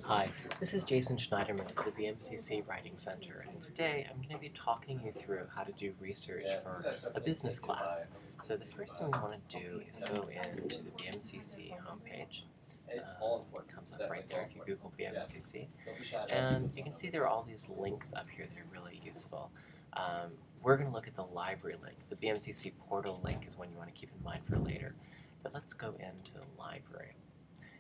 Hi, this is Jason Schneiderman of the BMCC Writing Center, and today I'm going to be talking you through how to do research for a business class. So the first thing we want to do is go into the BMCC homepage. It comes up right there if you Google BMCC. And you can see there are all these links up here that are really useful. We're going to look at the library link. The BMCC portal link is one you want to keep in mind for later. But let's go into the library.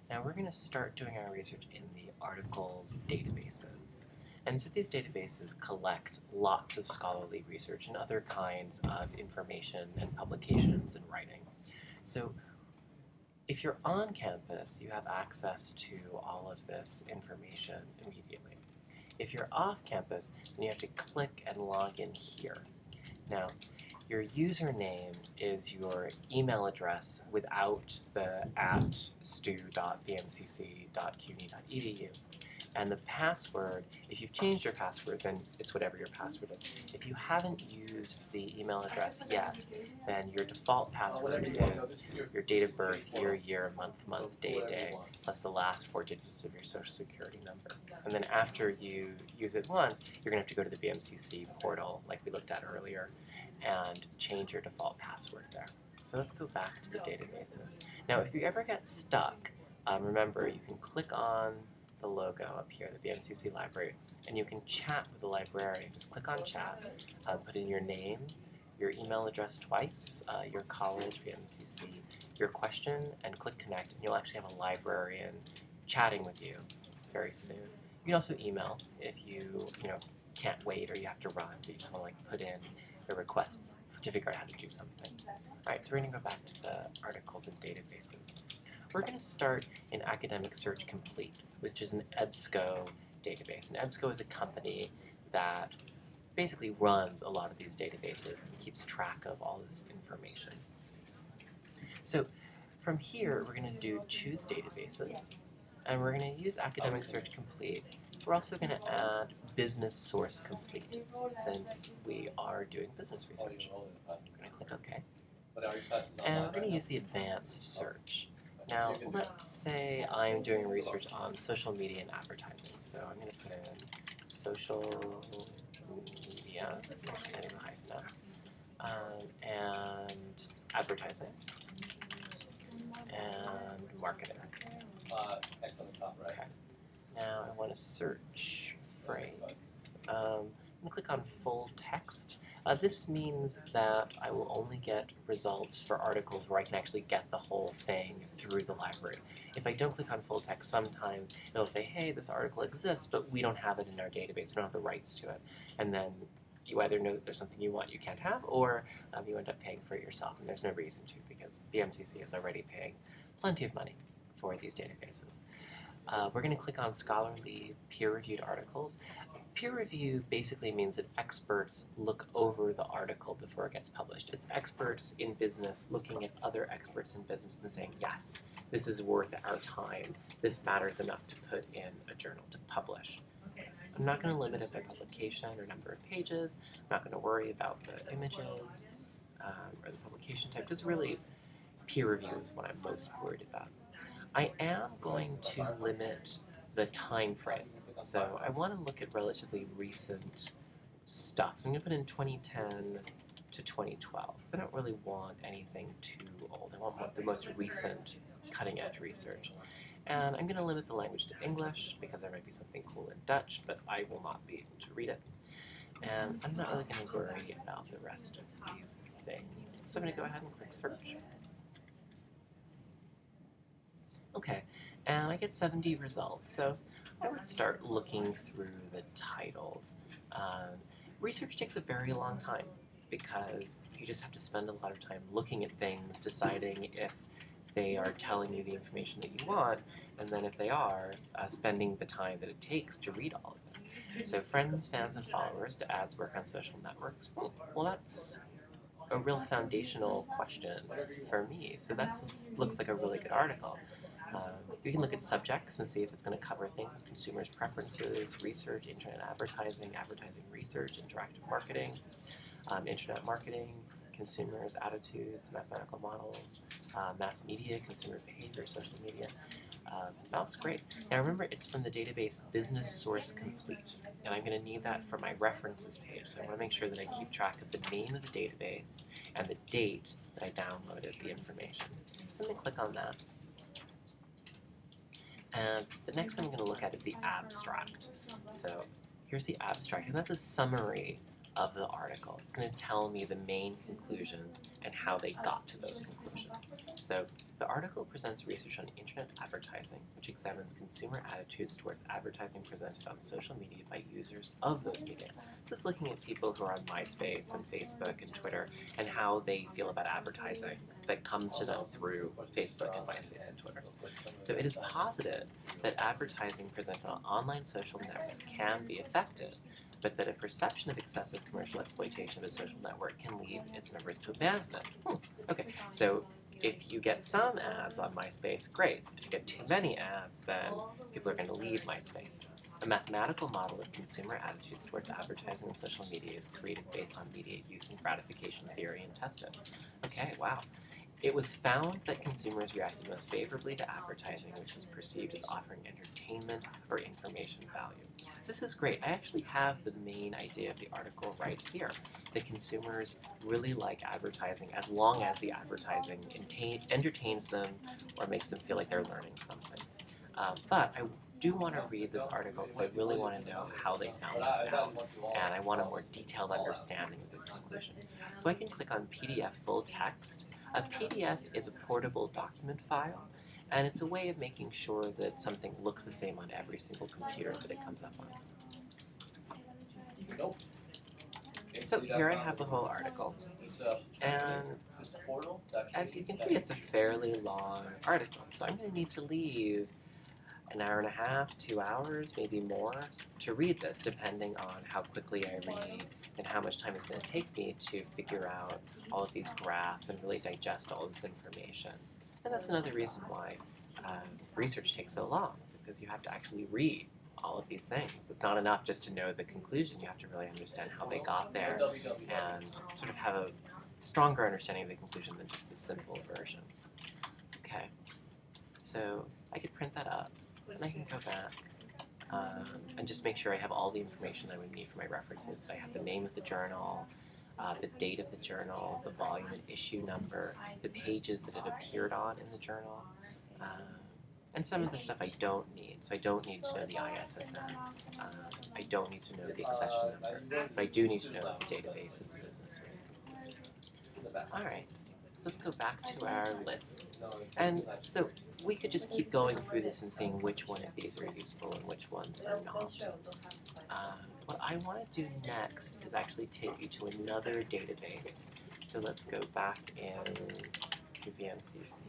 Now we're going to start doing our research in the articles databases. And so these databases collect lots of scholarly research and other kinds of information and publications and writing. So if you're on campus, you have access to all of this information immediately. If you're off campus, then you have to click and log in here. Now, your username is your email address without the @stu.bmcc.cuny.edu. And the password, if you've changed your password, then it's whatever your password is. If you haven't used the email address yet, then your default password is your date of birth, year, month, day, plus the last 4 digits of your social security number. And then after you use it once, you're going to have to go to the BMCC portal, like we looked at earlier, and change your default password there. So let's go back to the databases. Now, if you ever get stuck, remember, you can click on the logo up here, the BMCC library, and you can chat with the librarian. Just click on chat, put in your name, your email address twice, your college, BMCC, your question, and click connect, and you'll actually have a librarian chatting with you very soon. You can also email if you can't wait or you have to run, but you just want to put in a request to figure out how to do something. Alright, so we're going to go back to the articles and databases. We're going to start in Academic Search Complete, which is an EBSCO database. And EBSCO is a company that basically runs a lot of these databases and keeps track of all this information. So from here, we're going to do Choose Databases, and we're going to use Academic Search Complete. We're also going to add Business Source Complete, since we are doing business research. I'm going to click OK. And we're going to use the Advanced Search. Now, let's say I'm doing research on social media and advertising. So I'm going to put in social media, and advertising, and marketing. X on the top right. Okay. Now I want to search phrase. I'm going to click on full text. This means that I will only get results for articles where I can actually get the whole thing through the library. If I don't click on full text, sometimes it'll say, hey, this article exists, but we don't have it in our database. We don't have the rights to it. And then you either know that there's something you want you can't have, or you end up paying for it yourself. And there's no reason to, because BMCC is already paying plenty of money for these databases. We're going to click on scholarly peer-reviewed articles. Peer review basically means that experts look over the article before it gets published. It's experts in business looking at other experts in business and saying, yes, this is worth our time. This matters enough to put in a journal, to publish. I'm not going to limit it by publication or number of pages. I'm not going to worry about the images or the publication type. Just really, peer review is what I'm most worried about. I am going to limit the time frame. So I want to look at relatively recent stuff. So I'm going to put in 2010 to 2012. So I don't really want anything too old. I want the most recent cutting-edge research. And I'm going to limit the language to English because there might be something cool in Dutch, but I will not be able to read it. And I'm not really going to worry about the rest of these things. So I'm going to go ahead and click search. Okay, and I get 70 results. So I would start looking through the titles. Research takes a very long time because you just have to spend a lot of time looking at things, deciding if they are telling you the information that you want, and then if they are, spending the time that it takes to read all of them. So friends, fans, and followers to ads work on social networks. Well, that's a real foundational question for me. So that looks like a really good article. You can look at subjects and see if it's going to cover things: consumers' preferences, research, internet advertising, advertising research, interactive marketing, internet marketing, consumers' attitudes, mathematical models, mass media, consumer behavior, social media. mouse, great. Now remember, it's from the database Business Source Complete, and I'm going to need that for my references page. So I want to make sure that I keep track of the name of the database and the date that I downloaded the information. So I'm going to click on that. And the next thing I'm going to look at is the abstract. So here's the abstract, and that's a summary of the article. It's going to tell me the main conclusions and how they got to those conclusions. So the article presents research on internet advertising, which examines consumer attitudes towards advertising presented on social media by users of those media. So it's looking at people who are on MySpace and Facebook and Twitter and how they feel about advertising that comes to them through Facebook and MySpace and Twitter. So it is posited that advertising presented on online social networks can be effective, but that a perception of excessive commercial exploitation of a social network can lead its members to abandonment. Okay, so if you get some ads on MySpace, great. If you get too many ads, then people are going to leave MySpace. A mathematical model of consumer attitudes towards advertising and social media is created based on media use and gratification theory and tested. Okay, wow. It was found that consumers reacted most favorably to advertising, which was perceived as offering entertainment or information value. So this is great. I actually have the main idea of the article right here. That consumers really like advertising as long as the advertising entertains them or makes them feel like they're learning something. But I do want to read this article because I really want to know how they found this out, and I want a more detailed understanding of this conclusion. So I can click on PDF full text. A PDF is a portable document file, and it's a way of making sure that something looks the same on every single computer that it comes up on. So here I have the whole article, and as you can see, it's a fairly long article, so I'm going to need to leave an hour and a half, 2 hours, maybe more, to read this, depending on how quickly I read and how much time it's going to take me to figure out all of these graphs and really digest all this information. And that's another reason why research takes so long, because you have to actually read all of these things. It's not enough just to know the conclusion. You have to really understand how they got there and sort of have a stronger understanding of the conclusion than just the simple version. Okay, so I could print that up, and I can go back and just make sure I have all the information I would need for my references. That I have the name of the journal, the date of the journal, the volume and issue number, the pages that it appeared on in the journal, and some of the stuff I don't need. So I don't need to know the ISSN. I don't need to know the accession number, but I do need to know that the database is the business source. All right. So let's go back to our lists. And so we could just keep going through this and seeing which one of these are useful and which ones are not. What I want to do next is actually take you to another database. So let's go back in to BMCC,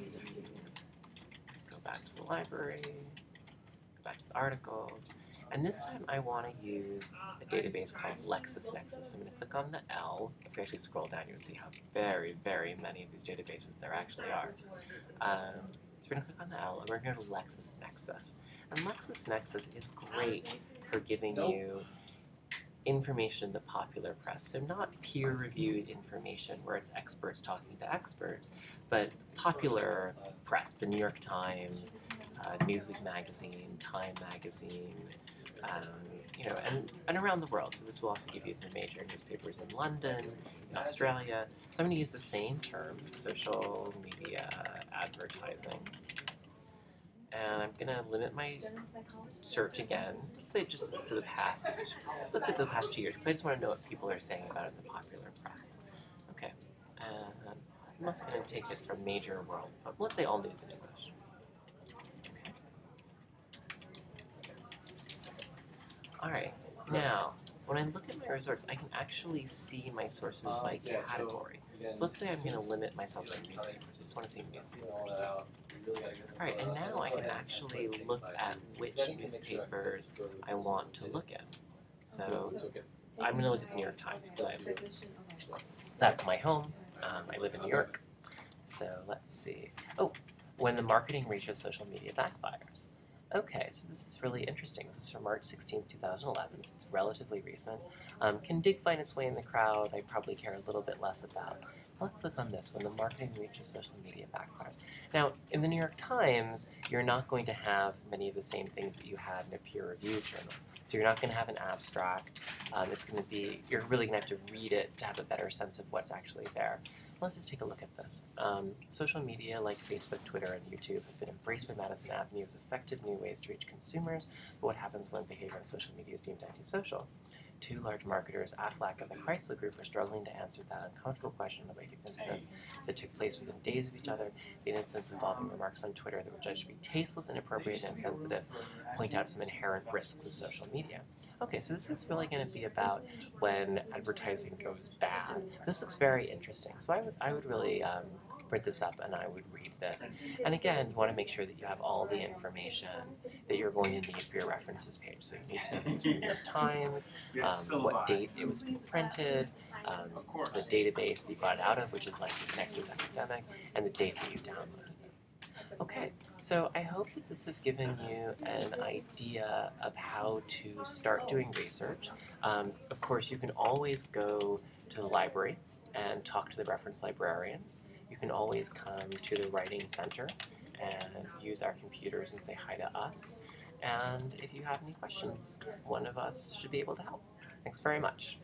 go back to the library, go back to the articles, and this time I want to use a database called LexisNexis. So I'm going to click on the L. If you actually scroll down, you'll see how very, very many of these databases there actually are. So we're going to click on the L, and we're going to go to LexisNexis. And LexisNexis is great for giving you information in the popular press. So not peer-reviewed information where it's experts talking to experts, but popular press, the New York Times, Newsweek magazine, Time magazine, and around the world. So this will also give you the major newspapers in London, in Australia. So I'm going to use the same terms, social media advertising. And I'm going to limit my search again. Let's say just to the past, let's say the past 2 years, because I just want to know what people are saying about it in the popular press. Okay, and I'm also going to take it from major world, but let's say all news in English. Okay. All right, now, when I look at my resources, I can actually see my sources by category. So let's say I'm going to limit myself to newspapers. I just want to see newspapers. Alright, and now I can actually look at which newspapers I want to look at. So I'm going to look at the New York Times because that's my home. I live in New York. So let's see. Oh, when the marketing reach of social media backfires. Okay, so this is really interesting. This is from March 16th, 2011, so it's relatively recent. Can Dig find its way in the crowd? I probably care a little bit less about. Let's click on this one, the marketing reaches social media backfires. Now, in the New York Times, you're not going to have many of the same things that you have in a peer-reviewed journal. So you're not going to have an abstract. It's going to be, you're really going to have to read it to have a better sense of what's actually there. Let's just take a look at this. Social media like Facebook, Twitter, and YouTube have been embraced by Madison Avenue as effective new ways to reach consumers, but what happens when behavior on social media is deemed antisocial? Two large marketers, Aflac and the Chrysler Group, are struggling to answer that uncomfortable question in the wake of incidents that took place within days of each other. The incidents involving remarks on Twitter that were judged to be tasteless, inappropriate, and insensitive point out some inherent risks of social media. Okay, so this is really going to be about when advertising goes bad. This looks very interesting, so I would really print this up and I would read this. And again, you want to make sure that you have all the information that you're going to need for your references page. So you need to know if it's from New York Times, what date it was printed, the database that you got it out of, which is LexisNexis Academic, and the date that you downloaded it. Okay, so I hope that this has given you an idea of how to start doing research. Of course, you can always go to the library and talk to the reference librarians. You can always come to the Writing Center and use our computers and say hi to us. And if you have any questions, one of us should be able to help. Thanks very much.